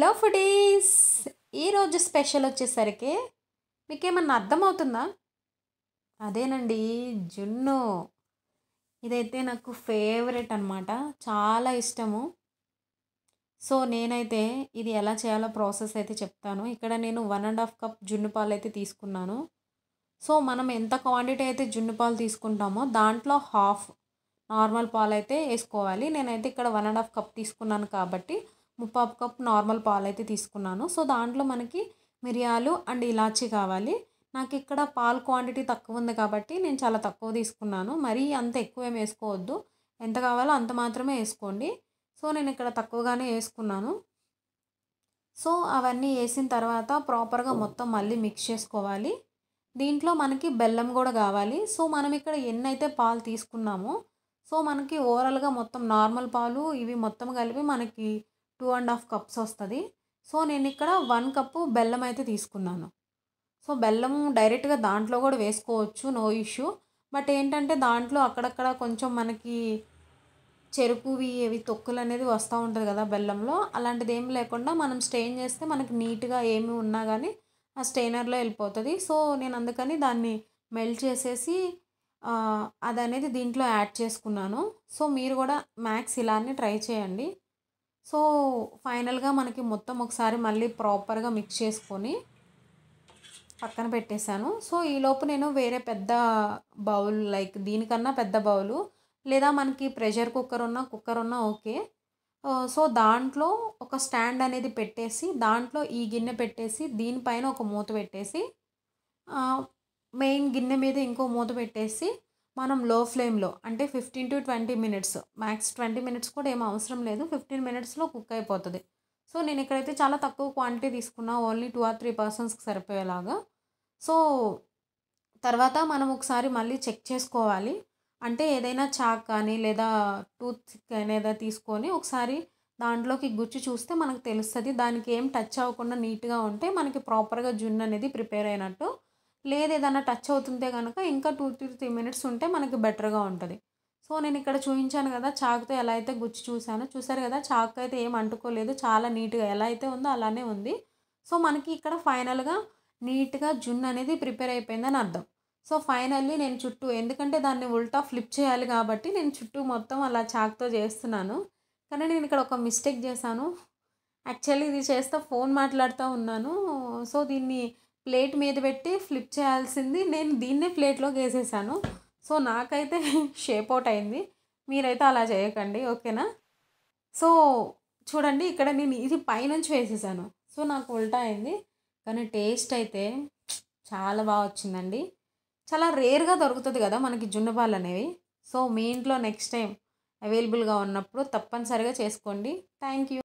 Hello foodies. ఈరోజు special వచ్చేసరికి మీకేమన్నా అర్థమవుతుందా? అదేనండి, జున్ను. ఇదైతే నాకు ఫేవరెట్ అనమాట. చాలా ఇష్టము. సో నేనైతే ఇది ఎలా చేయాలో ప్రాసెస్ అయితే చెప్తాను. ఇక్కడ నేను 1½ కప్ జున్ను పాలు అయితే తీసుకున్నాను. సో మనం ఎంత క్వాంటిటీ అయితే జున్ను పాలు తీసుకుంటామో దాంట్లో హాఫ్ నార్మల్ పాలు అయితే వేసుకోవాలి. నేనైతే ఇక్కడ 1½ కప్ తీసుకున్నాను కాబట్టి 3/4 కప్ నార్మల్ పాలు అయితే తీసుకున్నాను. సో దాంట్లో మనకి మిరియాలు అండ్ ఇలాచీ కావాలి. నాకు ఇక్కడ పాలు క్వాంటిటీ తక్కువ ఉంది కాబట్టి నేను చాలా తక్కువ తీసుకున్నాను. మరీ అంత ఎక్కువ ఏమి వేసుకోవద్దు, ఎంత కావాలో అంత మాత్రమే వేసుకోండి. సో నేను ఇక్కడ తక్కువగానే వేసుకున్నాను. సో అవన్నీ వేసిన తర్వాత ప్రాపర్గా మొత్తం మళ్ళీ మిక్స్ చేసుకోవాలి. దీంట్లో మనకి బెల్లం కూడా కావాలి. సో మనం ఇక్కడ ఎన్నైతే పాలు తీసుకున్నామో సో మనకి ఓవరాల్గా మొత్తం నార్మల్ పాలు ఇవి మొత్తం కలిపి మనకి 2½ కప్స్ వస్తుంది. సో నేను ఇక్కడ 1 కప్పు బెల్లం అయితే తీసుకున్నాను. సో బెల్లం డైరెక్ట్గా దాంట్లో కూడా వేసుకోవచ్చు, నో ఇష్యూ. బట్ ఏంటంటే దాంట్లో అక్కడక్కడ కొంచెం మనకి చెరుకువి అవి తొక్కులు అనేది వస్తూ ఉంటుంది కదా బెల్లంలో, అలాంటిది ఏం లేకుండా మనం స్ట్రెయిన్ చేస్తే మనకి నీట్గా ఏమి ఉన్నా కానీ ఆ స్ట్రెయినర్లో వెళ్ళిపోతుంది. సో నేను అందుకని దాన్ని మెల్ట్ చేసేసి అది అనేది దీంట్లో యాడ్ చేసుకున్నాను. సో మీరు కూడా మ్యాక్స్ ఇలానే ట్రై చేయండి. సో ఫైనల్గా మనకి మొత్తం ఒకసారి మళ్ళీ ప్రాపర్గా మిక్స్ చేసుకొని పక్కన పెట్టేశాను. సో ఈలోపు నేను వేరే పెద్ద బౌల్, లైక్ దీనికన్నా పెద్ద బౌలు లేదా మనకి ప్రెషర్ కుక్కర్ ఉన్నా ఓకే. సో దాంట్లో ఒక స్టాండ్ అనేది పెట్టేసి దాంట్లో ఈ గిన్నె పెట్టేసి దీనిపైన ఒక మూత పెట్టేసి మెయిన్ గిన్నె మీద ఇంకో మూత పెట్టేసి మనం లో ఫ్లేమ్లో అంటే 15 to 20 మినిట్స్, మ్యాక్స్ 20 మినిట్స్ కూడా ఏం అవసరం లేదు, 15 మినిట్స్లో కుక్ అయిపోతుంది. సో నేను ఇక్కడైతే చాలా తక్కువ క్వాంటిటీ తీసుకున్నా, ఓన్లీ 2 or 3 పర్సన్స్కి సరిపోయేలాగా. సో తర్వాత మనం ఒకసారి మళ్ళీ చెక్ చేసుకోవాలి. అంటే ఏదైనా చాక్ కానీ లేదా టూత్ అనేది తీసుకొని ఒకసారి దాంట్లోకి గుచ్చి చూస్తే మనకు తెలుస్తుంది. దానికి ఏం టచ్ అవ్వకుండా నీట్గా ఉంటే మనకి ప్రాపర్గా జున్ను అనేది ప్రిపేర్ అయినట్టు. లేదు ఏదైనా టచ్ అవుతుంటే కనుక ఇంకా 2 to 3 మినిట్స్ ఉంటే మనకి బెటర్గా ఉంటుంది. సో నేను ఇక్కడ చూపించాను కదా చాకుతో ఎలా అయితే గుచ్చి చూసానో, చూసారు కదా చాకు అయితే ఏం అంటుకోలేదు, చాలా నీట్గా ఎలా అయితే ఉందో అలానే ఉంది. సో మనకి ఇక్కడ ఫైనల్గా నీట్గా జున్ను అనేది ప్రిపేర్ అయిపోయిందని అర్థం. సో ఫైనల్లీ నేను చుట్టూ, ఎందుకంటే దాన్ని ఉల్టా ఫ్లిప్ చేయాలి కాబట్టి నేను చుట్టూ మొత్తం అలా చాకుతో చేస్తున్నాను. కానీ నేను ఇక్కడ ఒక మిస్టేక్ చేశాను. యాక్చువల్లీ ఇది చేస్తే ఫోన్ మాట్లాడుతూ ఉన్నాను. సో దీన్ని ప్లేట్ మీద పెట్టి ఫ్లిప్ చేయాల్సింది నేను దీన్నే ప్లేట్లోకి వేసేసాను. సో నాకైతే షేప్ అవుట్ అయింది. మీరైతే అలా చేయకండి, ఓకేనా? సో చూడండి ఇక్కడ నేను ఇది పైనుంచి వేసేసాను, సో నాకు ఉల్టా అయింది. కానీ టేస్ట్ అయితే చాలా బాగా వచ్చిందండి. చాలా రేర్గా దొరుకుతుంది కదా మనకి జున్ను పాలు అనేవి. సో మీ ఇంట్లో నెక్స్ట్ టైం అవైలబుల్గా ఉన్నప్పుడు తప్పనిసరిగా చేసుకోండి. Thank you.